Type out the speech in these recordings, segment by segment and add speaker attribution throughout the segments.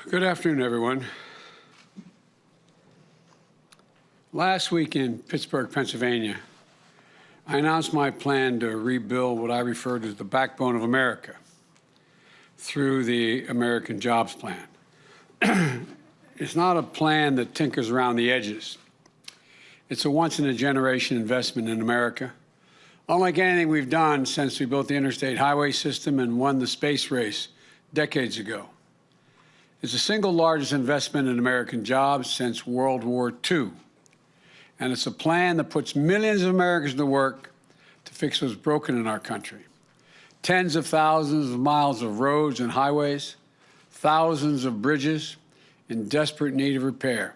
Speaker 1: Good afternoon, everyone. Last week in Pittsburgh, Pennsylvania, I announced my plan to rebuild what I refer to as the backbone of America through the American Jobs Plan. It's not a plan that tinkers around the edges. It's a once-in-a-generation investment in America, unlike anything we've done since we built the interstate highway system and won the space race decades ago. It's the single largest investment in American jobs since World War II. And it's a plan that puts millions of Americans to work to fix what's broken in our country. Tens of thousands of miles of roads and highways, thousands of bridges in desperate need of repair.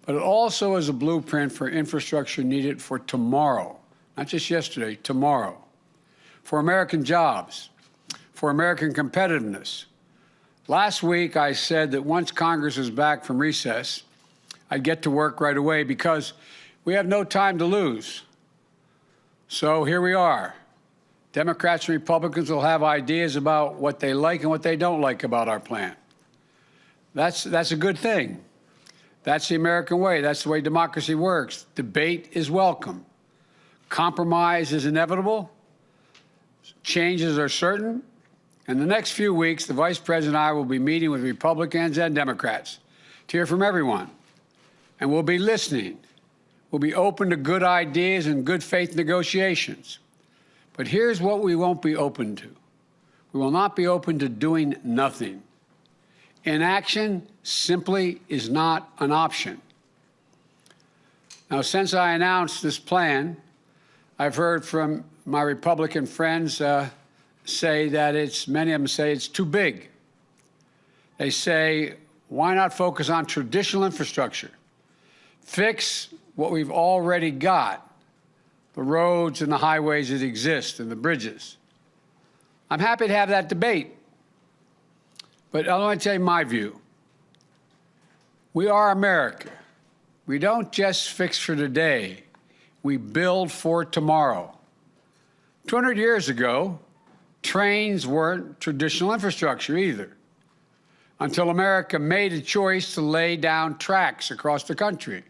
Speaker 1: But it also is a blueprint for infrastructure needed for tomorrow, not just yesterday, tomorrow. For American jobs, for American competitiveness. Last week, I said that once Congress is back from recess, I'd get to work right away because we have no time to lose. So here we are. Democrats and Republicans will have ideas about what they like and what they don't like about our plan. That's a good thing. That's the American way. That's the way democracy works. Debate is welcome. Compromise is inevitable. Changes are certain. In the next few weeks, the Vice President and I will be meeting with Republicans and Democrats to hear from everyone. And we'll be listening. We'll be open to good ideas and good faith negotiations. But here's what we won't be open to. We will not be open to doing nothing. Inaction simply is not an option. Now, since I announced this plan, I've heard from my Republican friends say that many of them say it's too big. They say, why not focus on traditional infrastructure? Fix what we've already got, the roads and the highways that exist and the bridges. I'm happy to have that debate. But I want to tell you my view. We are America. We don't just fix for today. We build for tomorrow. 200 years ago, trains weren't traditional infrastructure either, until America made a choice to lay down tracks across the country.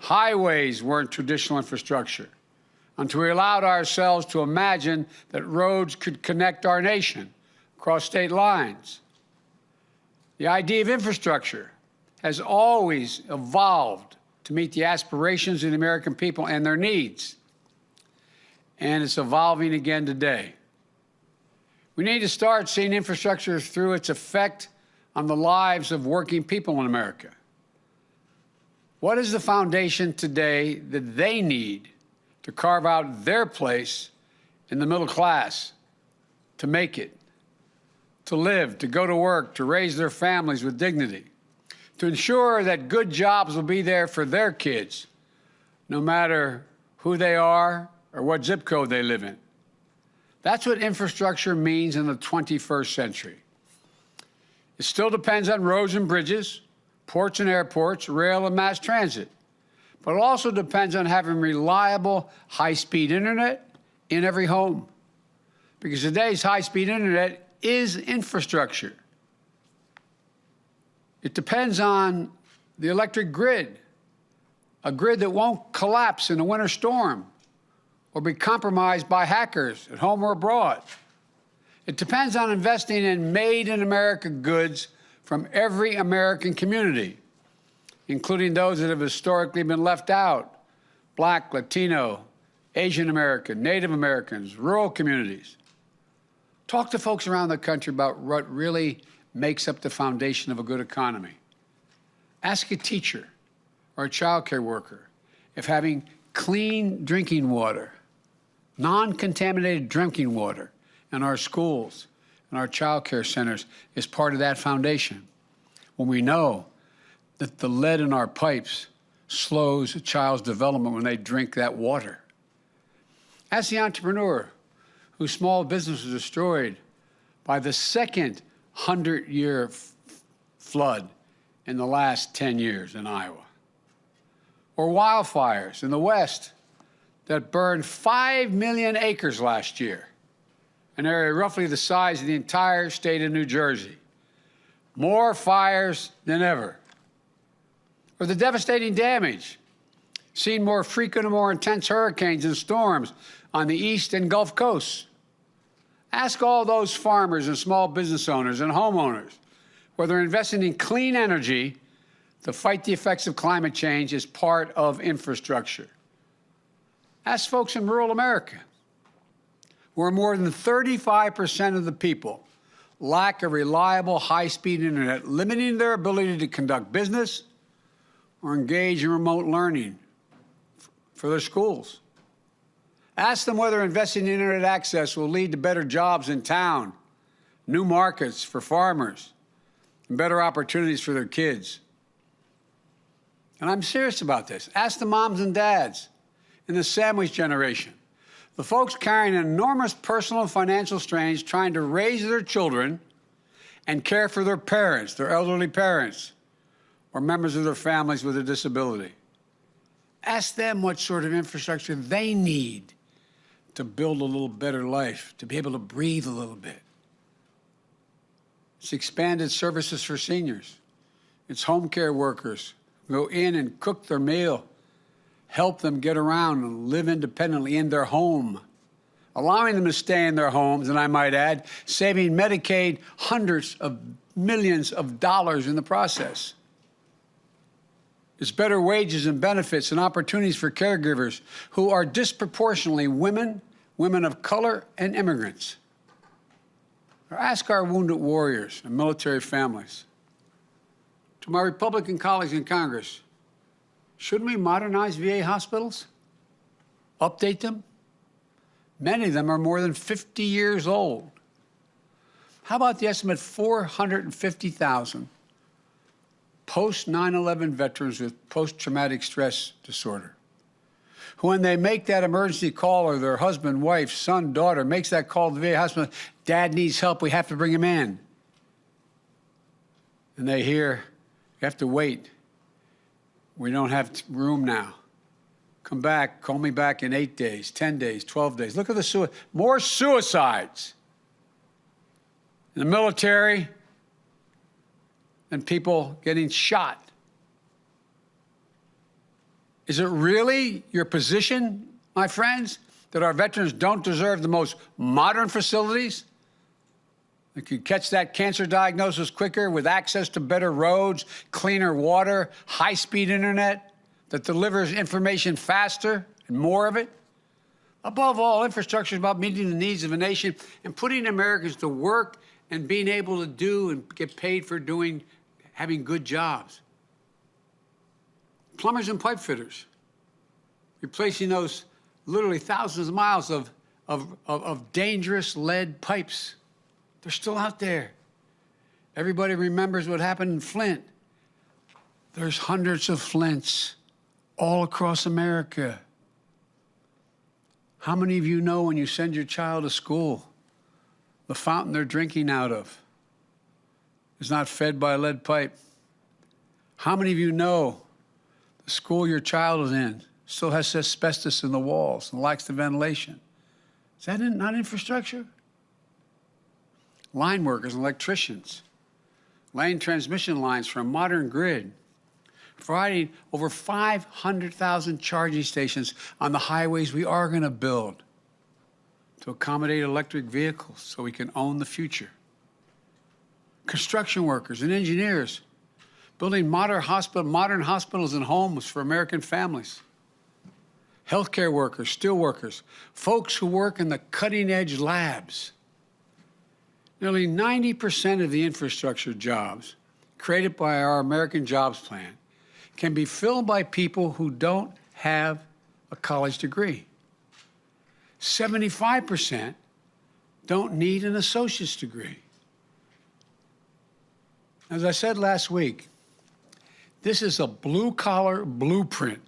Speaker 1: Highways weren't traditional infrastructure until we allowed ourselves to imagine that roads could connect our nation across state lines. The idea of infrastructure has always evolved to meet the aspirations of the American people and their needs. And it's evolving again today. We need to start seeing infrastructure through its effect on the lives of working people in America. What is the foundation today that they need to carve out their place in the middle class, to make it, to live, to go to work, to raise their families with dignity, to ensure that good jobs will be there for their kids, no matter who they are or what zip code they live in? That's what infrastructure means in the 21st century. It still depends on roads and bridges, ports and airports, rail and mass transit. But it also depends on having reliable, high-speed internet in every home. Because today's high-speed internet is infrastructure. It depends on the electric grid, a grid that won't collapse in a winter storm or be compromised by hackers at home or abroad. It depends on investing in made-in-America goods from every American community, including those that have historically been left out: Black, Latino, Asian American, Native Americans, rural communities. Talk to folks around the country about what really makes up the foundation of a good economy. Ask a teacher or a child care worker if having clean drinking water, non-contaminated drinking water in our schools and our child care centers is part of that foundation. When we know that the lead in our pipes slows a child's development when they drink that water. Ask the entrepreneur whose small business was destroyed by the second 100-year flood in the last 10 years in Iowa. Or wildfires in the West that burned 5 million acres last year, an area roughly the size of the entire state of New Jersey. more fires than ever. Or the devastating damage, seen more frequent and more intense hurricanes and storms on the East and Gulf Coasts. Ask all those farmers and small business owners and homeowners whether investing in clean energy to fight the effects of climate change is part of infrastructure. Ask folks in rural America, where more than 35% of the people lack a reliable, high-speed internet, limiting their ability to conduct business or engage in remote learning for their schools. Ask them whether investing in internet access will lead to better jobs in town, new markets for farmers, and better opportunities for their kids. And I'm serious about this. Ask the moms and dads in the sandwich generation, the folks carrying enormous personal and financial strains trying to raise their children and care for their parents, their elderly parents, or members of their families with a disability. Ask them what sort of infrastructure they need to build a little better life, to be able to breathe a little bit. It's expanded services for seniors. It's home care workers who go in and cook their meal, help them get around and live independently in their home, allowing them to stay in their homes, and I might add, saving Medicaid hundreds of millions of dollars in the process. It's better wages and benefits and opportunities for caregivers who are disproportionately women, women of color, and immigrants. Or ask our wounded warriors and military families. To my Republican colleagues in Congress, shouldn't we modernize VA hospitals? Update them? Many of them are more than 50 years old. How about the estimate 450,000 post-9/11 veterans with post-traumatic stress disorder, who when they make that emergency call, or their husband, wife, son, daughter makes that call to the VA hospital, Dad needs help, we have to bring him in. And they hear, you have to wait. We don't have room now. Come back, call me back in 8 days, 10 days, 12 days. Look at the more suicides in the military than people getting shot. Is it really your position, my friends, that our veterans don't deserve the most modern facilities that could catch that cancer diagnosis quicker, with access to better roads, cleaner water, high-speed internet that delivers information faster and more of it? Above all, infrastructure is about meeting the needs of a nation and putting Americans to work and being able to do and get paid for having good jobs. Plumbers and pipe fitters, replacing those literally thousands of miles of dangerous lead pipes. They're still out there. Everybody remembers what happened in Flint. There's hundreds of Flints all across America. How many of you know when you send your child to school, the fountain they're drinking out of is not fed by a lead pipe? How many of you know the school your child is in still has asbestos in the walls and lacks the ventilation? Is that not infrastructure? Line workers and electricians laying transmission lines for a modern grid, providing over 500,000 charging stations on the highways we are going to build to accommodate electric vehicles so we can own the future. Construction workers and engineers building modern hospitals and homes for American families. Healthcare workers, steel workers, folks who work in the cutting-edge labs. Nearly 90% of the infrastructure jobs created by our American Jobs Plan can be filled by people who don't have a college degree. 75% don't need an associate's degree. As I said last week, this is a blue-collar blueprint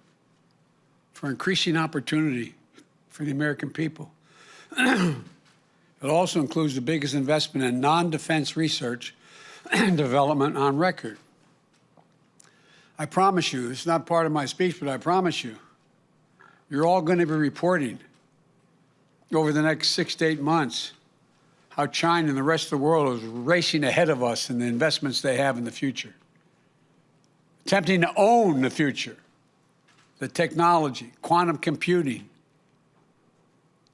Speaker 1: for increasing opportunity for the American people. It also includes the biggest investment in non-defense research and development on record. I promise you, it's not part of my speech, but I promise you, you're all going to be reporting over the next 6 to 8 months how China and the rest of the world is racing ahead of us in the investments they have in the future, attempting to own the future, the technology, quantum computing,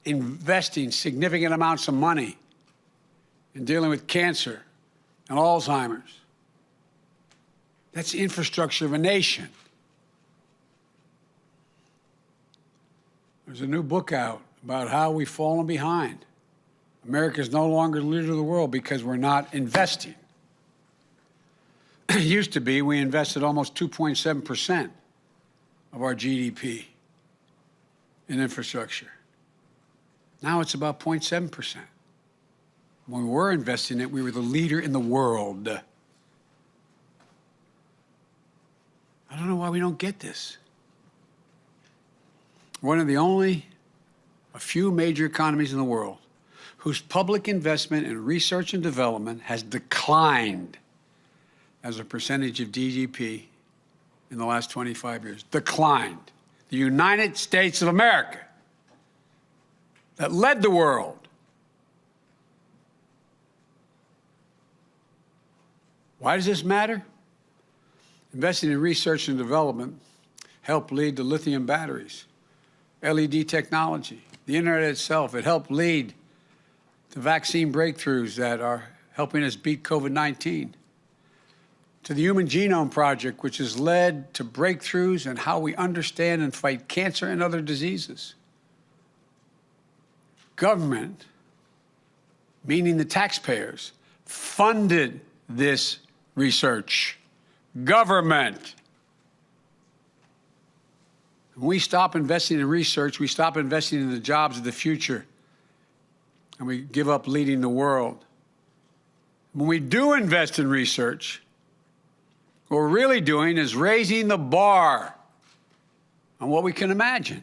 Speaker 1: investing significant amounts of money in dealing with cancer and Alzheimer's. That's the infrastructure of a nation. There's a new book out about how we've fallen behind. America is no longer the leader of the world because we're not investing. It used to be we invested almost 2.7% of our GDP in infrastructure. Now it's about 0.7%. When we were investing it, we were the leader in the world. I don't know why we don't get this. One of a few major economies in the world whose public investment in research and development has declined as a percentage of GDP in the last 25 years. Declined. The United States of America, that led the world. Why does this matter? Investing in research and development helped lead to lithium batteries, LED technology, the internet itself. It helped lead to vaccine breakthroughs that are helping us beat COVID-19, to the Human Genome Project, which has led to breakthroughs in how we understand and fight cancer and other diseases. Government, meaning the taxpayers, funded this research. Government. When we stop investing in research, we stop investing in the jobs of the future, and we give up leading the world. When we do invest in research, what we're really doing is raising the bar on what we can imagine.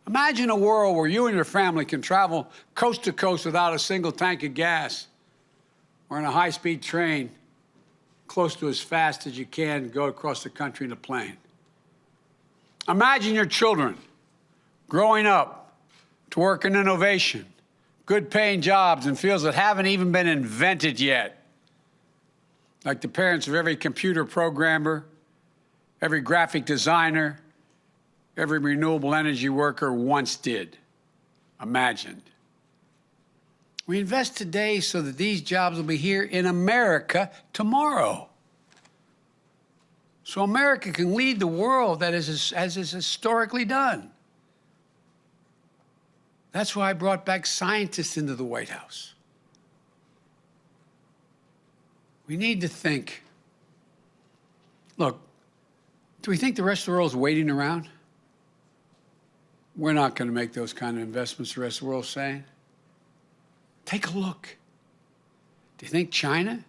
Speaker 1: Imagine a world where you and your family can travel coast to coast without a single tank of gas, or in a high-speed train, close to as fast as you can go across the country in a plane. Imagine your children growing up to work in innovation, good-paying jobs in fields that haven't even been invented yet, like the parents of every computer programmer, every graphic designer, every renewable energy worker once did, imagined. We invest today so that these jobs will be here in America tomorrow. So America can lead the world as is historically done. That's why I brought back scientists into the White House. We need to think. Look, do we think the rest of the world is waiting around? We're not going to make those kind of investments the rest of the world is saying. Take a look. Do you think China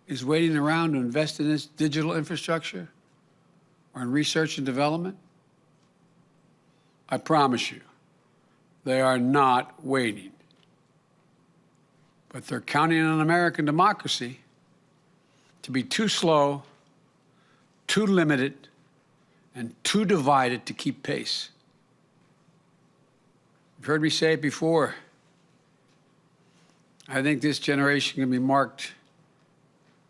Speaker 1: is waiting around to invest in this digital infrastructure or in research and development? I promise you, they are not waiting. But they're counting on American democracy to be too slow, too limited, and too divided to keep pace. You've heard me say it before. I think this generation can be marked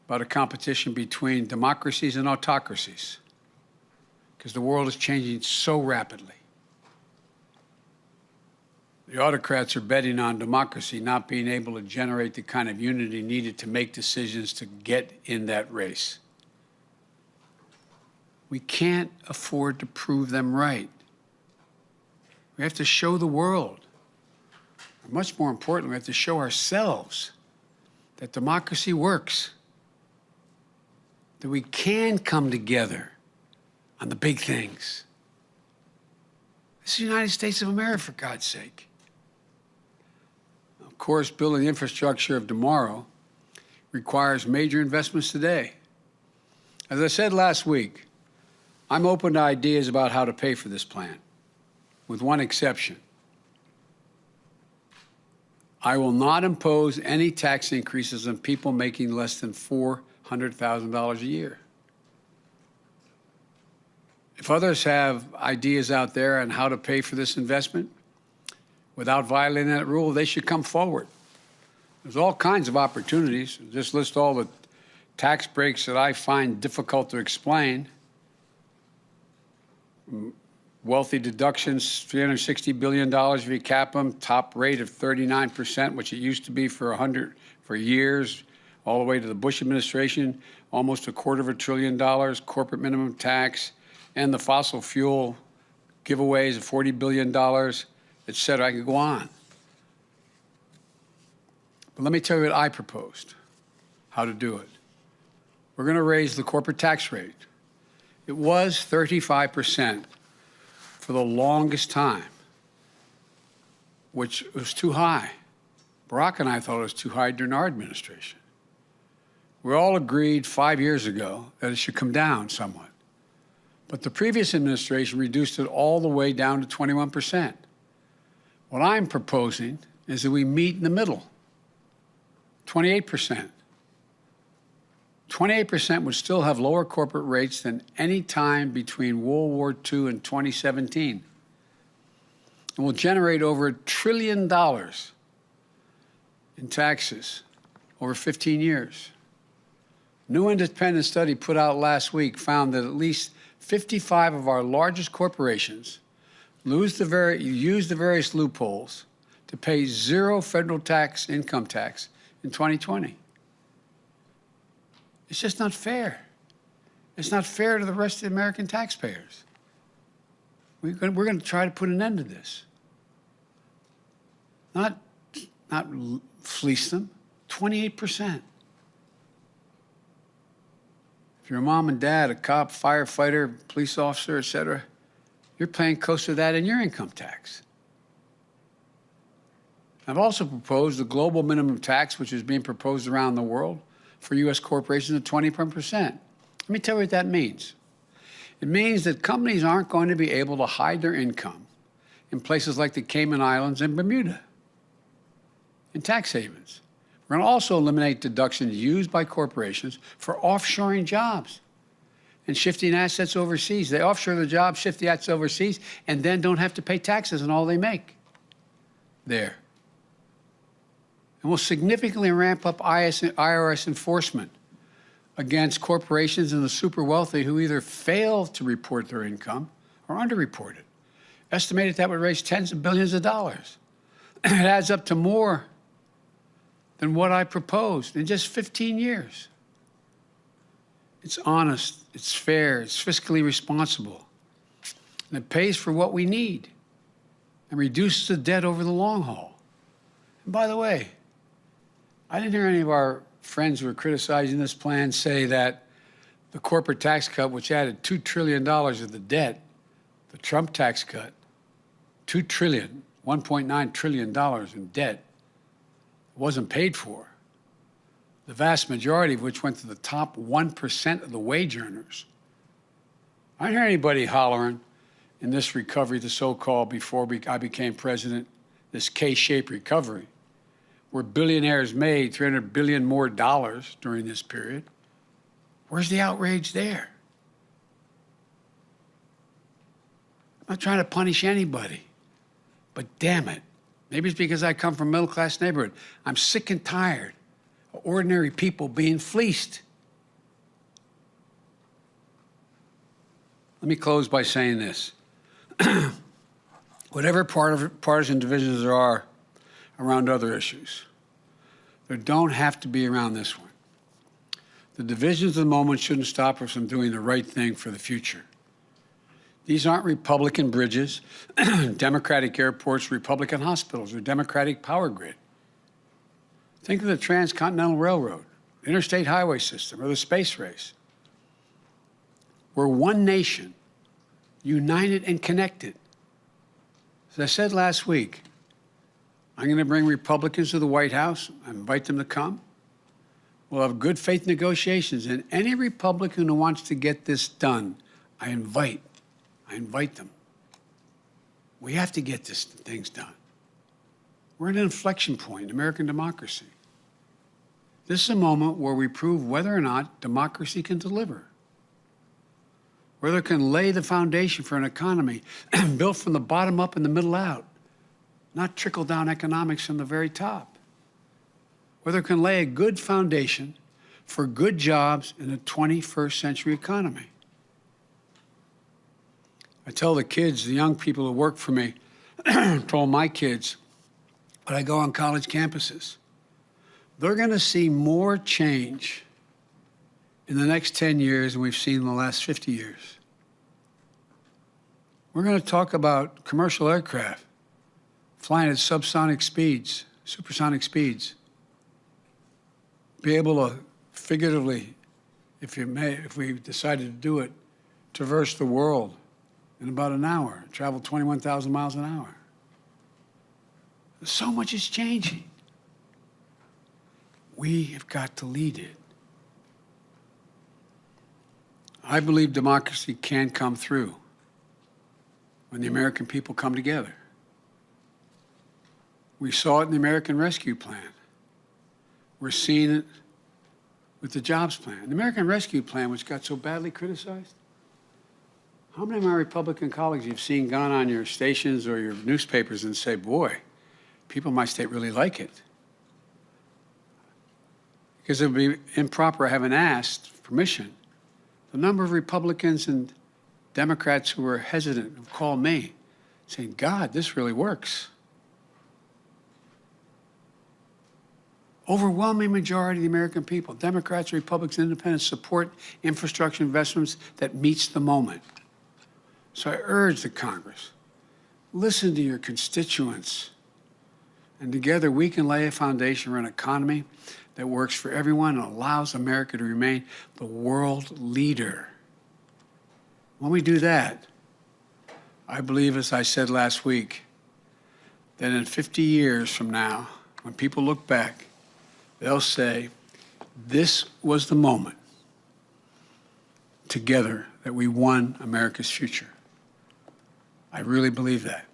Speaker 1: by the competition between democracies and autocracies, because the world is changing so rapidly. The autocrats are betting on democracy not being able to generate the kind of unity needed to make decisions to get in that race. We can't afford to prove them right. We have to show the world. Much more importantly, we have to show ourselves that democracy works, that we can come together on the big things. This is the United States of America, for God's sake. Of course, building the infrastructure of tomorrow requires major investments today. As I said last week, I'm open to ideas about how to pay for this plan, with one exception. I will not impose any tax increases on people making less than $400,000 a year. If others have ideas out there on how to pay for this investment, without violating that rule, they should come forward. There's all kinds of opportunities. Just list all the tax breaks that I find difficult to explain. Wealthy deductions, $360 billion if you cap them, top rate of 39%, which it used to be for years, all the way to the Bush administration, almost $250 billion, corporate minimum tax, and the fossil fuel giveaways of $40 billion, et cetera. I could go on. But let me tell you what I proposed, how to do it. We're going to raise the corporate tax rate. It was 35% for the longest time, which was too high. Barack and I thought it was too high during our administration. We all agreed 5 years ago that it should come down somewhat. But the previous administration reduced it all the way down to 21%. What I'm proposing is that we meet in the middle, 28%. 28% would still have lower corporate rates than any time between World War II and 2017. And will generate over $1 trillion in taxes over 15 years. New independent study put out last week found that at least 55 of our largest corporations use the various loopholes to pay zero federal income tax in 2020. It's just not fair. It's not fair to the rest of the American taxpayers. We're going to try to put an end to this. Not fleece them. 28%. If you're a mom and dad, a cop, firefighter, police officer, et cetera, you're paying close to that in your income tax. I've also proposed the global minimum tax, which is being proposed around the world for U.S. corporations at 21%. Let me tell you what that means. It means that companies aren't going to be able to hide their income in places like the Cayman Islands and Bermuda, in tax havens. We're going to also eliminate deductions used by corporations for offshoring jobs and shifting assets overseas. They offshore the jobs, shift the assets overseas, and then don't have to pay taxes on all they make there. And we'll significantly ramp up IRS enforcement against corporations and the super wealthy who either fail to report their income or underreport it. Estimated that would raise tens of billions of dollars. It adds up to more than what I proposed in just 15 years. It's honest, it's fair, it's fiscally responsible, and it pays for what we need and reduces the debt over the long haul. And by the way, I didn't hear any of our friends who were criticizing this plan say that the corporate tax cut, which added $2 trillion of the debt, the Trump tax cut, $1.9 trillion in debt, wasn't paid for, the vast majority of which went to the top 1% of the wage earners. I didn't hear anybody hollering in this recovery, the so-called before I became president, this K-shaped recovery, where billionaires made $300 billion more during this period. Where's the outrage there? I'm not trying to punish anybody, but damn it. Maybe it's because I come from a middle-class neighborhood. I'm sick and tired of ordinary people being fleeced. Let me close by saying this. Whatever partisan divisions there are around other issues, there don't have to be around this one. The divisions of the moment shouldn't stop us from doing the right thing for the future. These aren't Republican bridges, Democratic airports, Republican hospitals, or Democratic power grid. Think of the Transcontinental Railroad, interstate highway system, or the space race. We're one nation, united and connected. As I said last week, I'm going to bring Republicans to the White House. I invite them to come. We'll have good faith negotiations, and any Republican who wants to get this done, I invite them. We have to get these things done. We're at an inflection point in American democracy. This is a moment where we prove whether or not democracy can deliver, whether it can lay the foundation for an economy built from the bottom up and the middle out, not trickle-down economics from the very top. Whether it can lay a good foundation for good jobs in a 21st century economy. I tell the kids, the young people who work for me, told my kids, when I go on college campuses, they're going to see more change in the next 10 years than we've seen in the last 50 years. We're going to talk about commercial aircraft flying at subsonic speeds, supersonic speeds. Be able to figuratively, if we decided to do it, traverse the world in about an hour, travel 21,000 miles an hour. So much is changing. We have got to lead it. I believe democracy can come through when the American people come together. We saw it in the American Rescue Plan. We're seeing it with the Jobs Plan. The American Rescue Plan, which got so badly criticized, how many of my Republican colleagues you've seen gone on your stations or your newspapers and say, boy, people in my state really like it? Because it would be improper, I haven't asked permission. The number of Republicans and Democrats who were hesitant have called me saying, God, this really works. Overwhelming majority of the American people, Democrats, Republicans, Independents, support infrastructure investments that meets the moment. So I urge the Congress, listen to your constituents, and together we can lay a foundation for an economy that works for everyone and allows America to remain the world leader. When we do that, I believe, as I said last week, that in 50 years from now, when people look back, they'll say, this was the moment together that we won America's future. I really believe that.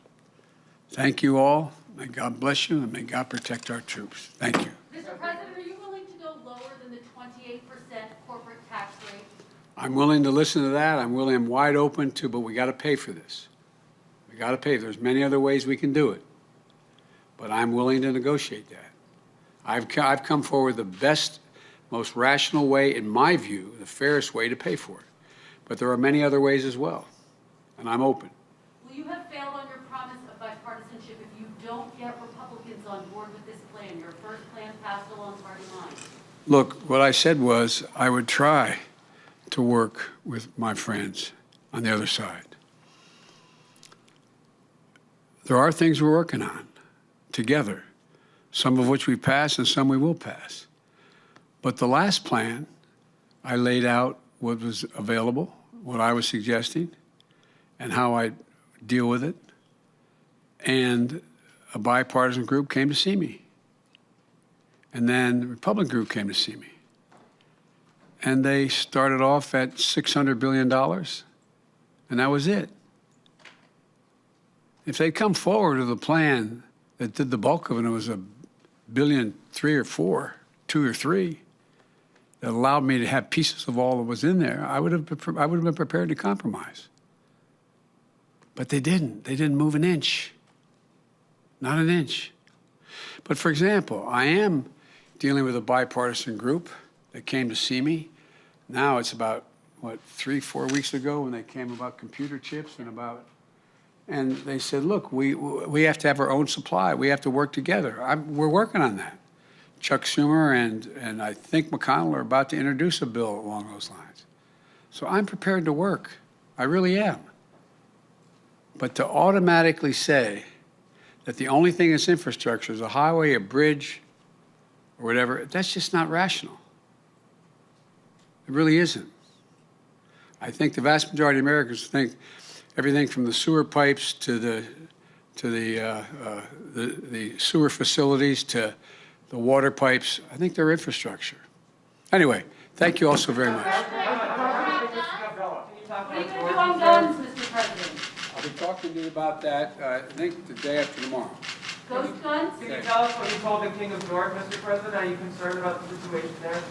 Speaker 1: Thank you all. May God bless you, and may God protect our troops. Thank you.
Speaker 2: Mr. President, are you willing to go lower than the 28% corporate tax rate?
Speaker 1: I'm willing to listen to that. I'm wide open to, but we got to pay for this. We got to pay. There's many other ways we can do it, but I'm willing to negotiate that. I've come forward the best, most rational way, in my view, the fairest way to pay for it. But there are many other ways as well, and I'm open.
Speaker 2: Will you have failed on your promise of bipartisanship if you don't get Republicans on board with this plan, your first plan passed along party lines?
Speaker 1: Look, what I said was I would try to work with my friends on the other side. There are things we're working on together, some of which we passed and some we will pass. But the last plan, I laid out what was available, what I was suggesting, and how I deal with it. And a bipartisan group came to see me. And then the Republican group came to see me. And they started off at $600 billion, and that was it. If they come forward with a plan that did the bulk of it, and it was $1.3 billion or $4, 2 or 3, that allowed me to have pieces of all that was in there, I would have been prepared to compromise. But they didn't. They didn't move an inch. Not an inch. But for example, I am dealing with a bipartisan group that came to see me. Now it's about, 3-4 weeks ago when they came about computer chips and they said, look, we have to have our own supply. We have to work together. We're working on that. Chuck Schumer and I think McConnell are about to introduce a bill along those lines. So I'm prepared to work. I really am. But to automatically say that the only thing that's infrastructure is a highway, a bridge, or whatever, that's just not rational. It really isn't. I think the vast majority of Americans think everything from the sewer pipes to the sewer facilities to the water pipes, I think they're infrastructure. Anyway, thank you all so very much.
Speaker 2: What are you going to do on guns, Mr. President?
Speaker 1: I'll be talking to you about that, I think, the day after tomorrow.
Speaker 2: Ghost guns?
Speaker 3: Can you tell us what you told the King of York, Mr. President? Are you concerned about the situation there?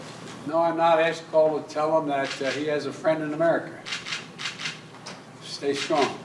Speaker 1: No, I'm not. I asked Cole to tell him that he has a friend in America. Stay strong.